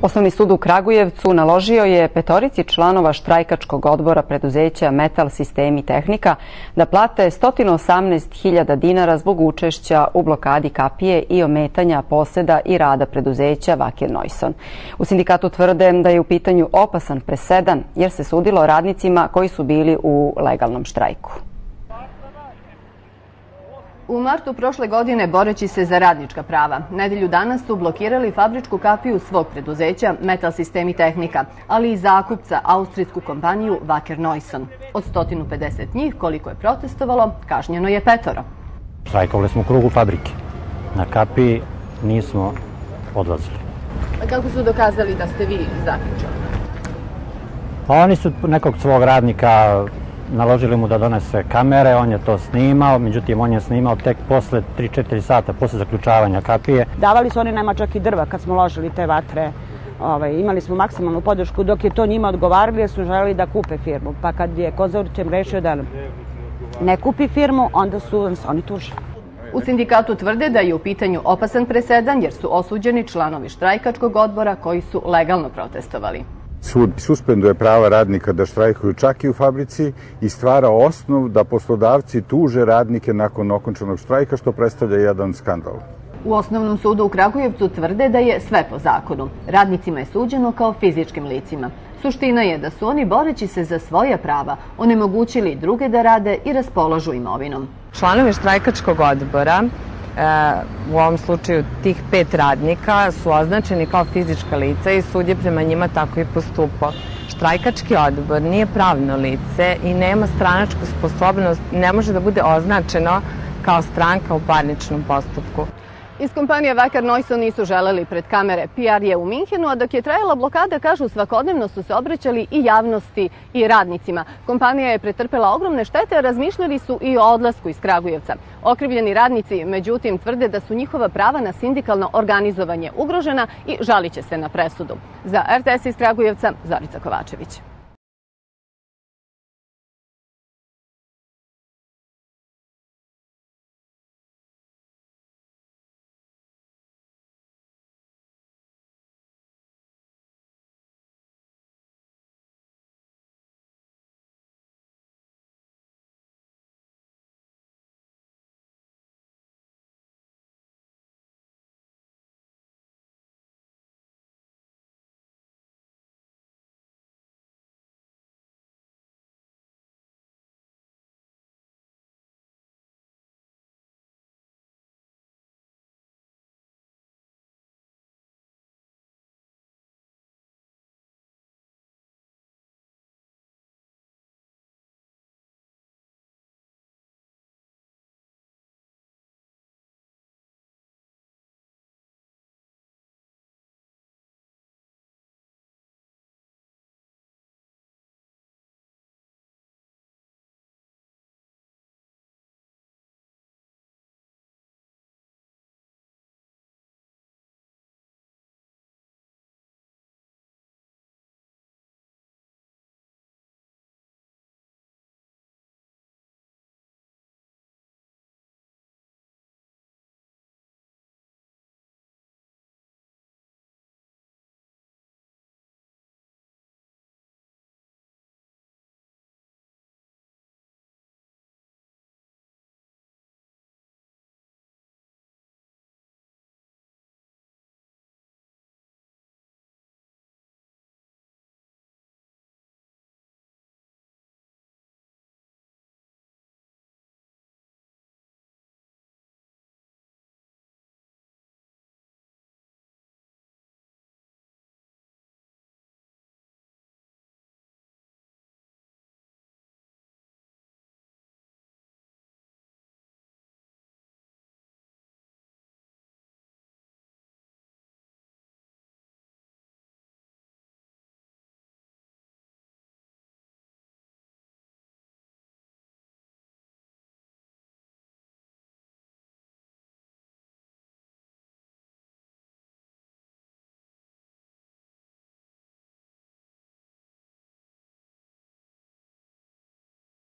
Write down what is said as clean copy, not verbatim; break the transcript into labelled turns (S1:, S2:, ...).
S1: Osnovni sud u Kragujevcu naložio je 5 članova štrajkačkog odbora preduzeća Metal Sistemi Tehnika da plate 118.000 dinara zbog učešća u blokadi kapije i ometanja poseda i rada preduzeća Wacker Neuson. U sindikatu tvrde da je u pitanju opasan presedan jer se sudilo radnicima koji su bili u legalnom štrajku.
S2: U martu prošle godine, boreći se za radnička prava, nedelju dana su blokirali fabričku kapiju svog preduzeća Metal Sistemi Tehnika, ali i zakupca, austrijsku kompaniju Wacker Neuson. Od 150 njih, koliko je protestovalo, kažnjeno je 5.
S3: Štrajkovali smo u krugu fabrike. Na kapiji nismo odlazili.
S2: A kako su dokazali da ste vi zaključali?
S3: Oni su nekog svog radnika naložili mu da donese kamere, on je to snimao, međutim on je snimao tek posle 3-4 sata, posle zaključavanja kapije.
S4: Davali su oni nama čak i drva kad smo ložili te vatre. Imali smo maksimalnu podršku dok je to njima odgovarali jer su želeli da kupe firmu. Pa kad je Kozorićem rešio da ne kupi firmu, onda su oni tužili.
S2: U sindikatu tvrde da je u pitanju opasan presedan jer su osuđeni članovi štrajkačkog odbora koji su legalno protestovali.
S5: Sud suspenduje prava radnika da štrajkuju čak i u fabrici i stvara osnov da poslodavci tuže radnike nakon okončanog štrajka, što predstavlja jedan skandal.
S2: U Osnovnom sudu u Kragujevcu tvrde da je sve po zakonu. Radnicima je suđeno kao fizičkim licima. Suština je da su oni, boreći se za svoja prava, onemogućili druge da rade i raspolažu imovinom.
S6: Članovi štrajkačkog odbora, u ovom slučaju tih 5 radnika, su označeni kao fizička lica i sud je prema njima tako i postupao. Štrajkački odbor nije pravno lice i nema stranačku sposobnost, ne može da bude označeno kao stranka u parničnom postupku.
S2: Iz kompanije Wacker Neuson nisu želeli pred kamere. PR je u Minhenu, a dok je trajala blokada, kažu, svakodnevno su se obraćali i javnosti i radnicima. Kompanija je pretrpela ogromne štete, a razmišljali su i o odlasku iz Kragujevca. Okrivljeni radnici, međutim, tvrde da su njihova prava na sindikalno organizovanje ugrožena i žalit će se na presudu. Za RTS iz Kragujevca, Zorica Kovačević.